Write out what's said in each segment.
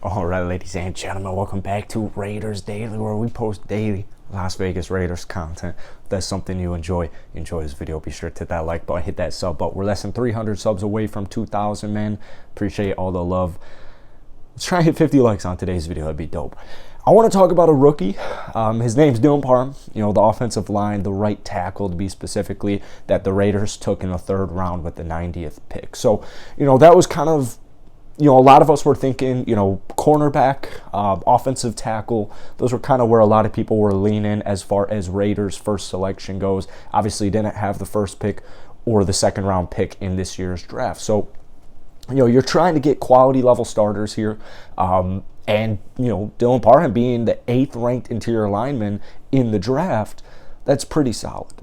All right, ladies and gentlemen, welcome back to Raiders Daily, where we post daily Las Vegas Raiders content. If that's something you enjoy this video, be sure to hit that like button, hit that sub button. We're less than 300 subs away from 2,000, man. Appreciate all the love. Let's try and hit 50 likes on today's video. That'd be dope. I want to talk about a rookie. His name's Parham. The offensive line, the right tackle to be specifically, that the Raiders took in the third round with the 90th pick. So, that was kind of, a lot of us were thinking, cornerback, offensive tackle. Those were kind of where a lot of people were leaning as far as Raiders' first selection goes. Obviously, didn't have the first pick or the second round pick in this year's draft. So, you're trying to get quality level starters here. And Dylan Parham being the 8th ranked interior lineman in the draft, that's pretty solid.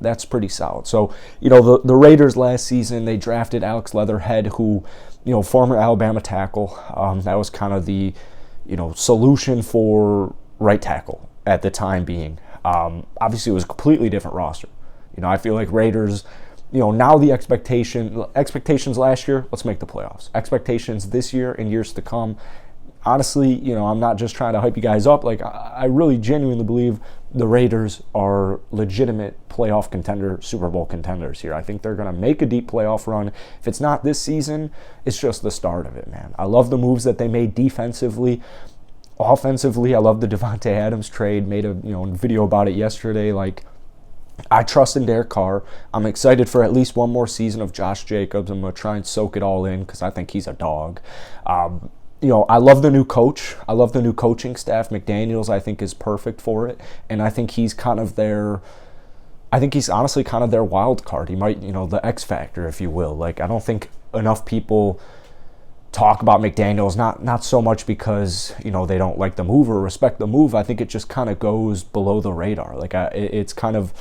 So, the Raiders last season, they drafted Alex Leatherhead, who, former Alabama tackle. That was kind of the, solution for right tackle at the time being. Obviously, it was a completely different roster. I feel like Raiders, now the expectations last year, let's make the playoffs. Expectations this year and years to come. Honestly, I'm not just trying to hype you guys up. Like, I really genuinely believe the Raiders are legitimate playoff contender, Super Bowl contenders here. I think they're going to make a deep playoff run. If it's not this season, it's just the start of it, man. I love the moves that they made defensively. Offensively, I love the Devontae Adams trade. Made a video about it yesterday. Like, I trust in Derek Carr. I'm excited for at least one more season of Josh Jacobs. I'm going to try and soak it all in because I think he's a dog. I love the new coach. I love the new coaching staff. McDaniels, I think, is perfect for it. And I think he's honestly kind of their wild card. He might, the X factor, if you will. Like, I don't think enough people talk about McDaniels, not so much because, they don't like the move or respect the move. I think it just kind of goes below the radar. Like, it's kind of,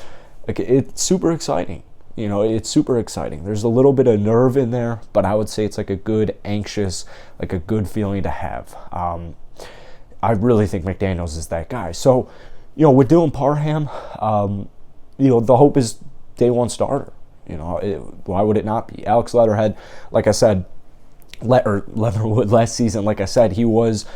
like, it's super exciting. It's super exciting. There's a little bit of nerve in there, but I would say it's like a good anxious, like a good feeling to have. I really think McDaniels is that guy. So, with Dylan Parham, the hope is day one starter. Why would it not be? Alex Leatherhead, like I said, Leatherwood last season, like I said, he was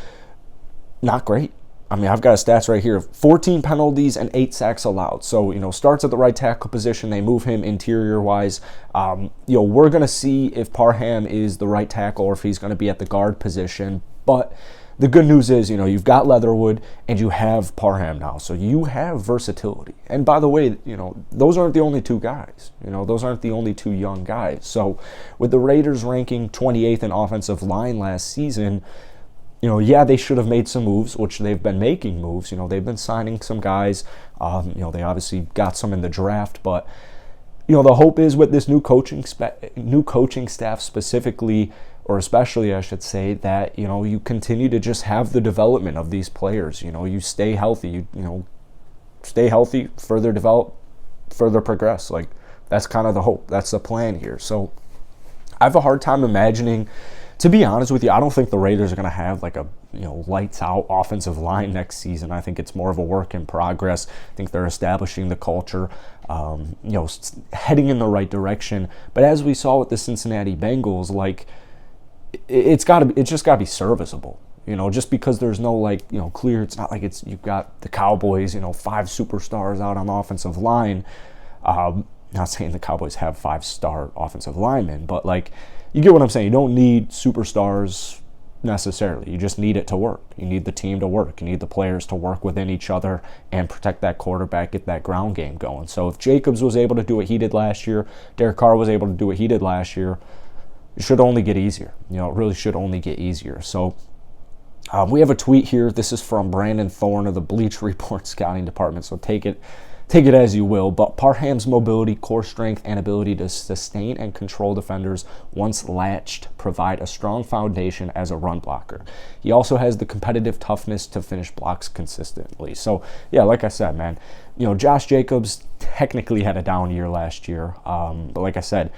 not great. I mean, I've got his stats right here. 14 penalties and 8 sacks allowed. So, starts at the right tackle position. They move him interior-wise. We're going to see if Parham is the right tackle or if he's going to be at the guard position. But the good news is, you've got Leatherwood and you have Parham now. So you have versatility. And by the way, those aren't the only two guys. Those aren't the only two young guys. So with the Raiders ranking 28th in offensive line last season, they should have made some moves, which they've been making moves. They've been signing some guys. They obviously got some in the draft, but the hope is with this new coaching staff specifically, or especially, I should say, that you continue to just have the development of these players. You stay healthy. Stay healthy, further develop, further progress. Like, that's kind of the hope. That's the plan here. So I have a hard time imagining. To be honest with you, I don't think the Raiders are going to have like a lights out offensive line next season. I think it's more of a work in progress. I think they're establishing the culture, heading in the right direction. But as we saw with the Cincinnati Bengals, like it's just got to be serviceable. Just because there's no clear. It's not like you've got the Cowboys, 5 superstars out on the offensive line. Not saying the Cowboys have 5-star offensive linemen, but you get what I'm saying. You don't need superstars necessarily. You just need it to work. You need the team to work. You need the players to work within each other and protect that quarterback, get that ground game going. So if Jacobs was able to do what he did last year, Derek Carr was able to do what he did last year, it should only get easier. It really should only get easier. So we have a tweet here. This is from Brandon Thorne of the Bleacher Report scouting department, so take it as you will, but Parham's mobility, core strength, and ability to sustain and control defenders once latched provide a strong foundation as a run blocker. He also has the competitive toughness to finish blocks consistently. So, yeah, like I said, man, Josh Jacobs technically had a down year last year, but like I said,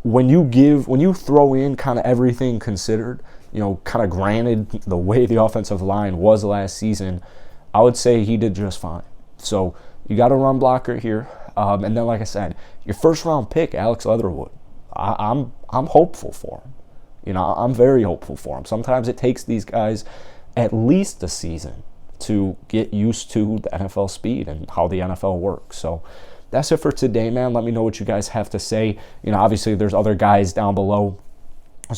when you throw in kind of everything considered, kind of granted the way the offensive line was last season, I would say he did just fine. So you got a run blocker here, and then like I said, your first round pick, Alex Leatherwood. I'm hopeful for him. I'm very hopeful for him. Sometimes it takes these guys at least a season to get used to the NFL speed and how the NFL works. So that's it for today, man. Let me know what you guys have to say. Obviously there's other guys down below.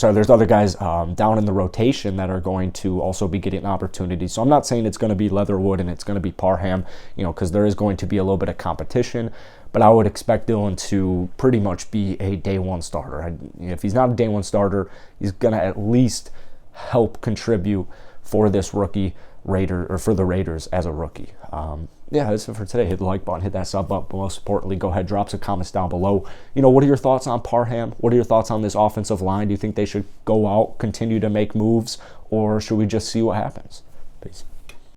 There's other guys down in the rotation that are going to also be getting opportunities. So I'm not saying it's going to be Leatherwood and it's going to be Parham, because there is going to be a little bit of competition. But I would expect Dillon to pretty much be a day one starter. If he's not a day one starter, he's going to at least help contribute for this rookie Raider, or for the Raiders as a rookie. That's it for today. Hit the like button, hit that sub button, but most importantly, go ahead, drop some comments down below. What are your thoughts on Parham? What are your thoughts on this offensive line? Do you think they should go out, continue to make moves, or should we just see what happens? Peace.